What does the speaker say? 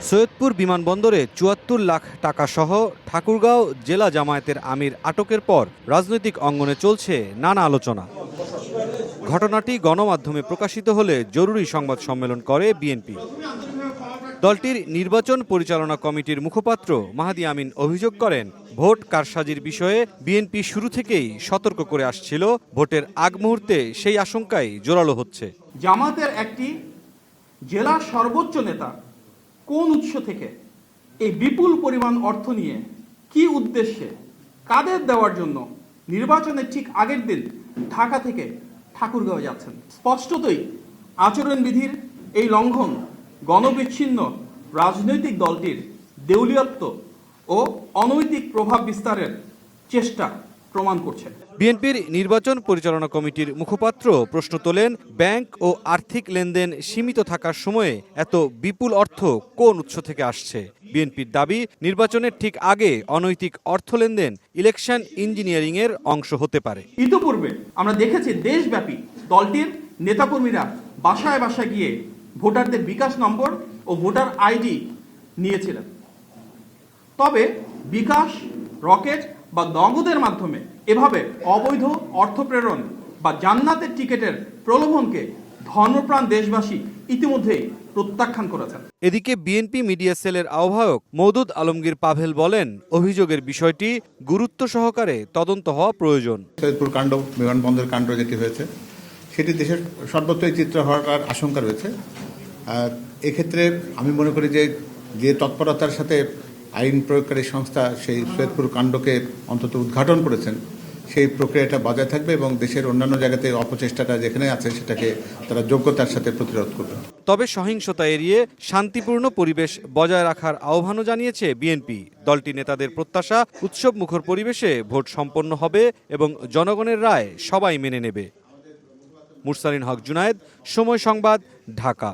সৈয়দপুর বিমানবন্দরে ৭৪ লাখ টাকা সহ ঠাকুরগাঁও জেলা জামায়াতের আমির আটকের পর রাজনৈতিক অঙ্গনে চলছে নানা আলোচনা। ঘটনাটি গণমাধ্যমে প্রকাশিত হলে জরুরি সংবাদ সম্মেলন করে বিএনপি। দলটির নির্বাচন পরিচালনা কমিটির মুখপাত্র মাহাদি আমিন অভিযোগ করেন, ভোট কারসাজির বিষয়ে বিএনপি শুরু থেকেই সতর্ক করে আসছিল। ভোটের আগ মুহূর্তে সেই আশঙ্কাই জোরালো হচ্ছে। জামাতের একটি জেলা সর্বোচ্চ নেতা কোন উৎস থেকে এই বিপুল পরিমাণ অর্থ নিয়ে কি উদ্দেশ্যে কাদের দেওয়ার জন্য নির্বাচনের ঠিক আগের দিন ঢাকা থেকে ঠাকুরগাঁও যাচ্ছেন, স্পষ্টতই আচরণবিধির এই লঙ্ঘন গণবিচ্ছিন্ন রাজনৈতিক দলটির দেউলিয়ত্ব ও অনৈতিক প্রভাব বিস্তারের চেষ্টা প্রমাণ করছে। বিএনপির নির্বাচন পরিচালনা কমিটির মুখপাত্র প্রশ্ন তোলেন, ব্যাংক ও আর্থিক লেনদেন সীমিত থাকার সময়ে এত বিপুল অর্থ কোন উৎস থেকে আসছে। বিএনপির দাবি, নির্বাচনের ঠিক আগে অনৈতিক অর্থ লেনদেন ইলেকশন ইঞ্জিনিয়ারিং এর অংশ হতে পারে। ইতিপূর্বে আমরা দেখেছি দেশব্যাপী দলটির নেতাকর্মীরা বাসায় বাসায় গিয়ে ভোটারদের বিকাশ নম্বর ও ভোটার আইডি নিয়েছিলেন। তবে বিকাশ, রকেট বা নগদের মাধ্যমে এভাবে অবৈধ অর্থ প্রেরণ বা জান্নাতের টিকিটের প্রলোভনকে ধর্মপ্রাণ দেশবাসী ইতিমধ্যেই প্রত্যাখ্যান করেছেন। এদিকে বিএনপি মিডিয়া সেলের আহ্বায়ক মওদুদ আলমগীর পাভেল বলেন, অভিযোগের বিষয়টি গুরুত্ব সহকারে তদন্ত হওয়া প্রয়োজন। সৈয়দপুর কাণ্ড, বিমানবন্দর কাণ্ড যেটি হয়েছে সেটি দেশের সর্বত্রই চিত্র হওয়ার আশঙ্কা রয়েছে। এক্ষেত্রে আমি মনে করি যে তৎপরতার সাথে আইন প্রয়োগকারী সংস্থা সেই সৈয়দপুর কাণ্ডকে অন্তত উদ্ঘাটন করেছেন, সেই প্রক্রিয়াটা বজায় থাকবে এবং দেশের অন্যান্য জায়গাতে অপচেষ্টাটা যেখানে আছে সেটাকে তারা যোগ্যতার সাথে প্রতিরোধ করবে। তবে সহিংসতা এড়িয়ে শান্তিপূর্ণ পরিবেশ বজায় রাখার আহ্বানও জানিয়েছে বিএনপি। দলটি নেতাদের প্রত্যাশা, উৎসব মুখর পরিবেশে ভোট সম্পন্ন হবে এবং জনগণের রায় সবাই মেনে নেবে। মুরসালিন হক জুনায়েদ, সময় সংবাদ, ঢাকা।